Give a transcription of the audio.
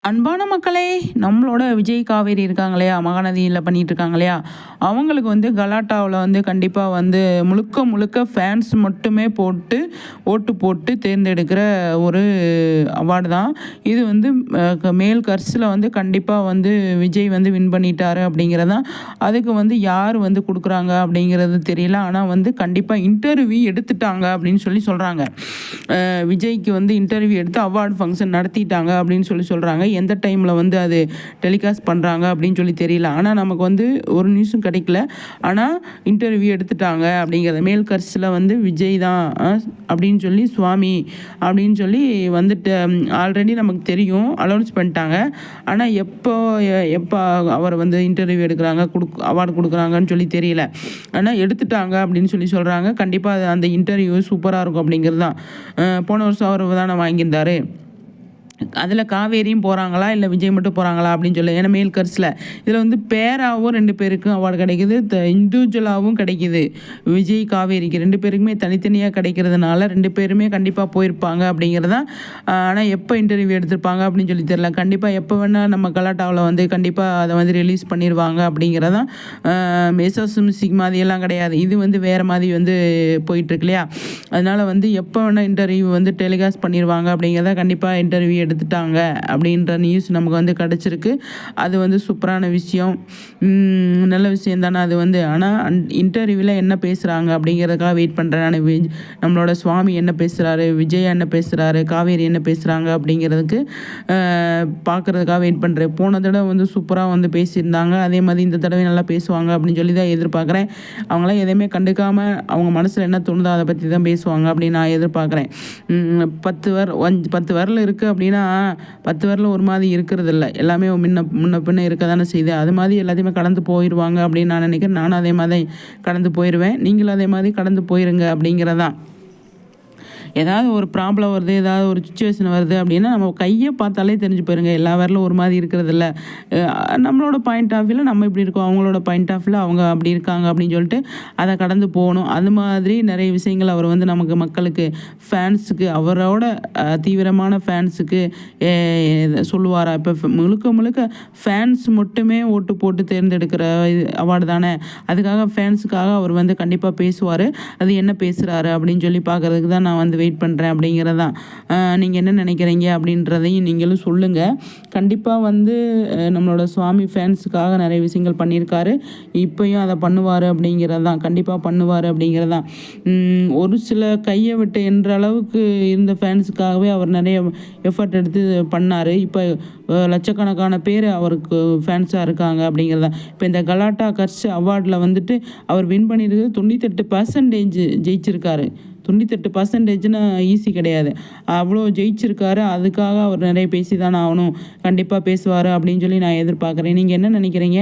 அன்பான மக்களே, நம்மளோட விஜய் காவேரி இருக்காங்க இல்லையா? மகாநதியில பண்ணிட்டு இருக்காங்க இல்லையா? அவங்களுக்கு வந்து கலாட்டாவுல வந்து கண்டிப்பா வந்து முழுக்க முழுக்க ஃபேன்ஸ் மட்டுமே போட்டு ஓட்டு போட்டு தேர்ந்தெடுக்கிற ஒரு அவார்டு தான். இது வந்து மேல் கர்ஸில் வந்து கண்டிப்பா வந்து விஜய் வந்து வின் பண்ணிட்டாரு அப்படிங்கிறது தான். அதுக்கு வந்து யார் வந்து குடுக்குறாங்க அப்படிங்கிறது தெரியல. ஆனா வந்து கண்டிப்பா இன்டர்வியூ எடுத்துட்டாங்க அப்படின்னு சொல்றாங்க. விஜய்க்கு வந்து இன்டர்வியூ எடுத்து அவார்டு ஃபங்க்ஷன் நடத்திட்டாங்க அப்படின்னு சொல்றாங்க. எந்த டைமில் வந்து அது டெலிகாஸ்ட் பண்ணுறாங்க அப்படின்னு தெரியல. ஆனால் நமக்கு வந்து ஒரு நியூஸும் கிடைக்கல. ஆனால் இன்டர்வியூ எடுத்துட்டாங்க அப்படிங்கிறத மேல் கர்ஸில் வந்து விஜய் தான் அப்படின்னு சுவாமி அப்படின்னு வந்துட்டு ஆல்ரெடி நமக்கு தெரியும், அலௌன்ஸ் பண்ணிட்டாங்க. ஆனால் எப்போ அவர் வந்து இன்டர்வியூ எடுக்கிறாங்க, அவார்டு கொடுக்குறாங்கன்னு தெரியல. ஆனால் எடுத்துட்டாங்க அப்படின்னு சொல்கிறாங்க. கண்டிப்பாக அந்த இன்டர்வியூ சூப்பராக இருக்கும் அப்படிங்கிறது தான். போன வருஷம் அவர் தானே வாங்கியிருந்தார். அதில் காவேரியும் போகிறாங்களா இல்லை விஜய் மட்டும் போகிறாங்களா அப்படின்னு ஏன்னா மேல் கர்ஸில் இதில் வந்து பேராகவும் 2 பேருக்கும் அவார்டு கிடைக்குது, இண்டிவிஜுவலாகவும் கிடைக்கிது. விஜய் காவேரிக்கு 2 பேருக்குமே தனித்தனியாக கிடைக்கிறதுனால 2 பேருமே கண்டிப்பாக போயிருப்பாங்க அப்படிங்கிறது தான். ஆனால் எப்போ இன்டர்வியூ எடுத்திருப்பாங்க அப்படின்னு தெரியல. கண்டிப்பாக எப்போ வேணால் நம்ம கலாட்டாவில் வந்து கண்டிப்பாக அதை வந்து ரிலீஸ் பண்ணிடுவாங்க அப்படிங்கிறதான். மெசோஸ் மியூசிக் மாதிரியெல்லாம் கிடையாது, இது வந்து வேறு மாதிரி வந்து போயிட்டுருக்கு இல்லையா? அதனால் வந்து எப்போ வேணால் இன்டர்வியூ வந்து டெலிகாஸ்ட் பண்ணிடுவாங்க அப்படிங்கிறத கண்டிப்பாக இன்டர்வியூ எடுத்துட்டாங்க அப்படின்ற நியூஸ் நமக்கு வந்து கிடச்சிருக்கு. அது வந்து சூப்பரான விஷயம், நல்ல விஷயம் தானே அது வந்து. ஆனால் இன்டர்வியூவில் என்ன பேசுகிறாங்க அப்படிங்கிறதுக்காக வெயிட் பண்ணுறேன் நான். நம்மளோட சுவாமி என்ன பேசுகிறாரு, விஜய் என்ன பேசுகிறாரு, காவேரி என்ன பேசுகிறாங்க அப்படிங்கிறதுக்கு பார்க்குறதுக்காக வெயிட் பண்ணுறேன். போன தடவை வந்து சூப்பராக வந்து பேசியிருந்தாங்க, அதே மாதிரி இந்த தடவை நல்லா பேசுவாங்க அப்படின்னு தான் எதிர்பார்க்குறேன். அவங்களாம் எதையுமே கண்டுக்காமல் அவங்க மனசில் என்ன தோணுதோ அதை பற்றி தான் பேசுவாங்க அப்படின்னு நான் எதிர்பார்க்குறேன். 10 வரல இருக்குது அப்படின்னா 10 வரல ஒரு மாதிரி இருக்கிறது இல்லை, எல்லாமே முன்ன பின்ன இருக்க தானே செய்யுது. அது மாதிரி எல்லாத்தையுமே கடந்து போயிடுவாங்க அப்படின்னு நான் நினைக்கிறேன். நானும் அதே மாதிரி கடந்து போயிடுவேன், நீங்களும் அதே மாதிரி கடந்து போயிருங்க அப்படிங்கிறதான். ஏதாவது ஒரு ப்ராப்ளம் வருது, ஏதாவது ஒரு சுச்சுவேஷன் வருது அப்படின்னா நம்ம கையை பார்த்தாலே தெரிஞ்சு போயிருங்க, எல்லா வரலும் ஒரு மாதிரி இருக்கிறதில்ல. நம்மளோட பாயிண்ட் ஆஃப் வியூவில் நம்ம இப்படி இருக்கோம், அவங்களோட பாயிண்ட் ஆஃப் வியூவில் அவங்க அப்படி இருக்காங்க அப்படின்னு சொல்லிட்டு அதை கடந்து போகணும். அது மாதிரி நிறைய விஷயங்கள் அவர் வந்து நமக்கு மக்களுக்கு ஃபேன்ஸுக்கு, அவரோட தீவிரமான ஃபேன்ஸுக்கு சொல்லுவாரா? இப்போ முழுக்க ஃபேன்ஸ் மட்டுமே ஓட்டு போட்டு தேர்ந்தெடுக்கிற அவார்டு தானே. அதுக்காக ஃபேன்ஸுக்காக அவர் வந்து கண்டிப்பாக பேசுவார். அது என்ன பேசுகிறாரு அப்படின்னு பார்க்குறதுக்கு தான் நான் வந்து வெயிட் பண்ணுறேன் அப்படிங்கிறதான். நீங்கள் என்ன நினைக்கிறீங்க அப்படின்றதையும் நீங்களும் சொல்லுங்கள். கண்டிப்பாக வந்து நம்மளோட சுவாமி ஃபேன்ஸுக்காக நிறைய விஷயங்கள் பண்ணியிருக்காரு, இப்போயும் அதை பண்ணுவார் அப்படிங்கிறது தான், கண்டிப்பாக பண்ணுவார் அப்படிங்கிறது தான். ஒரு சில கையை விட்டு என்ற அளவுக்கு இருந்த ஃபேன்ஸுக்காகவே அவர் நிறைய எஃபர்ட் எடுத்து பண்ணார். இப்போ லட்சக்கணக்கான பேர் அவருக்கு ஃபேன்ஸாக இருக்காங்க அப்படிங்கிறத. இப்போ இந்த கலாட்டா கர்ஸ் அவார்டில் வந்துட்டு அவர் வின் பண்ணியிருக்கிறது 98% ஜெயிச்சிருக்காரு. 98%னா ஈஸி கிடையாது, அவ்வளோ ஜெயிச்சிருக்காரு. அதுக்காக அவர் நிறைய பேசி தானே ஆகணும், கண்டிப்பாக பேசுவார் அப்படின்னு நான் எதிர்பார்க்குறேன். நீங்கள் என்ன நினைக்கிறீங்க?